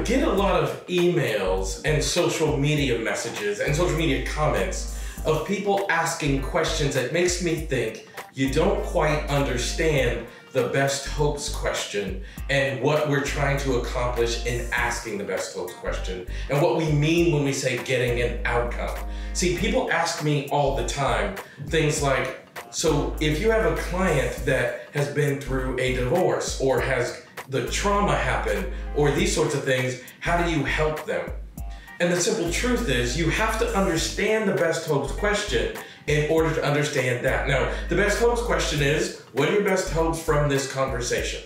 get a lot of emails and social media messages and social media comments of people asking questions that makes me think you don't quite understand the best hopes question and what we're trying to accomplish in asking the best hopes question and what we mean when we say getting an outcome. See, people ask me all the time things like, so if you have a client that has been through a divorce or has the trauma happen or these sorts of things, how do you help them? And the simple truth is you have to understand the best hopes question in order to understand that. Now, the best hopes question is, what are your best hopes from this conversation,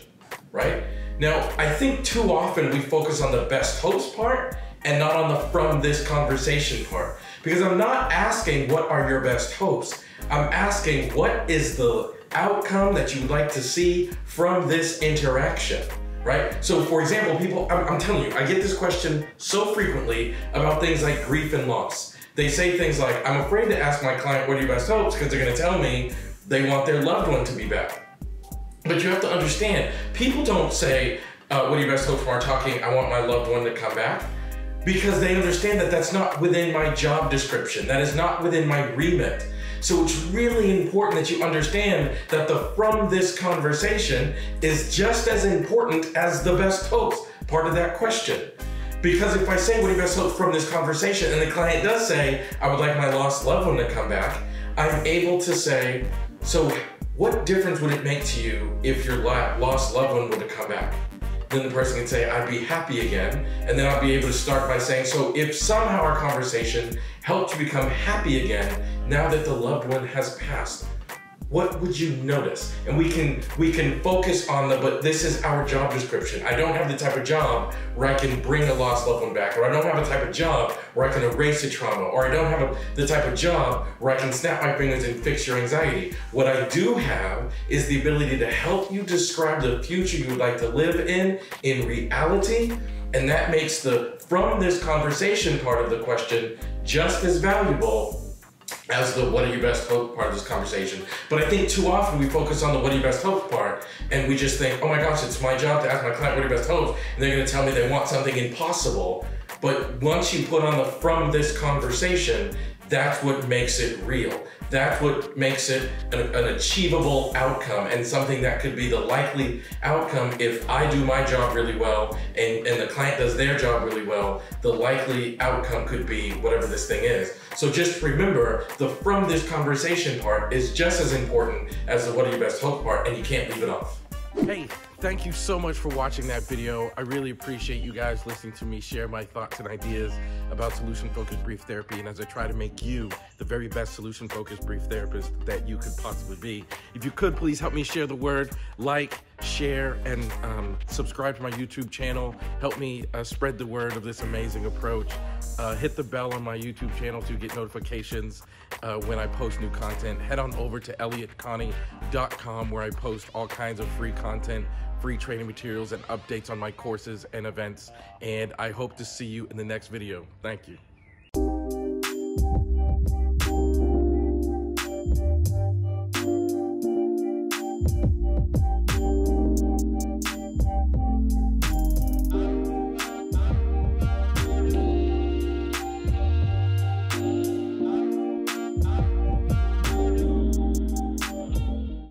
right? Now, I think too often we focus on the best hopes part and not on the from this conversation part. Because I'm not asking what are your best hopes. I'm asking what is the outcome that you'd like to see from this interaction, right? So for example, I'm telling you, I get this question so frequently about things like grief and loss. They say things like, I'm afraid to ask my client what are your best hopes because they're gonna tell me they want their loved one to be back. But you have to understand, people don't say, what are your best hopes when we're talking, I want my loved one to come back, because they understand that that's not within my job description. That is not within my remit. So it's really important that you understand that the from this conversation is just as important as the best hopes part of that question. Because if I say, what are your best hopes from this conversation, and the client does say, I would like my lost loved one to come back, I'm able to say, so what difference would it make to you if your lost loved one were to come back? Then the person can say, I'd be happy again. And then I'll be able to start by saying, so if somehow our conversation helped you become happy again, now that the loved one has passed, what would you notice? And we can focus on but this is our job description. I don't have the type of job where I can bring a lost loved one back, or I don't have a type of job where I can erase a trauma, or I don't have the type of job where I can snap my fingers and fix your anxiety. What I do have is the ability to help you describe the future you would like to live in reality, and that makes the from this conversation part of the question just as valuable as the what are your best hope part of this conversation. But I think too often we focus on the what are your best hopes part, and we just think, oh my gosh, it's my job to ask my client what are your best hopes, and they're gonna tell me they want something impossible. But once you put on the from this conversation, that's what makes it real. That's what makes it an achievable outcome, and something that could be the likely outcome if I do my job really well and the client does their job really well. The likely outcome could be whatever this thing is. So just remember, the from this conversation part is just as important as the what are your best hopes part, and you can't leave it off. Hey, thank you so much for watching that video. I really appreciate you guys listening to me share my thoughts and ideas about solution-focused brief therapy, and as I try to make you the very best solution-focused brief therapist that you could possibly be. If you could, please help me share the word, like, share, and subscribe to my YouTube channel. Help me spread the word of this amazing approach. Hit the bell on my YouTube channel to get notifications when I post new content. Head on over to elliottconnie.com where I post all kinds of free content, free training materials, and updates on my courses and events. And I hope to see you in the next video. Thank you.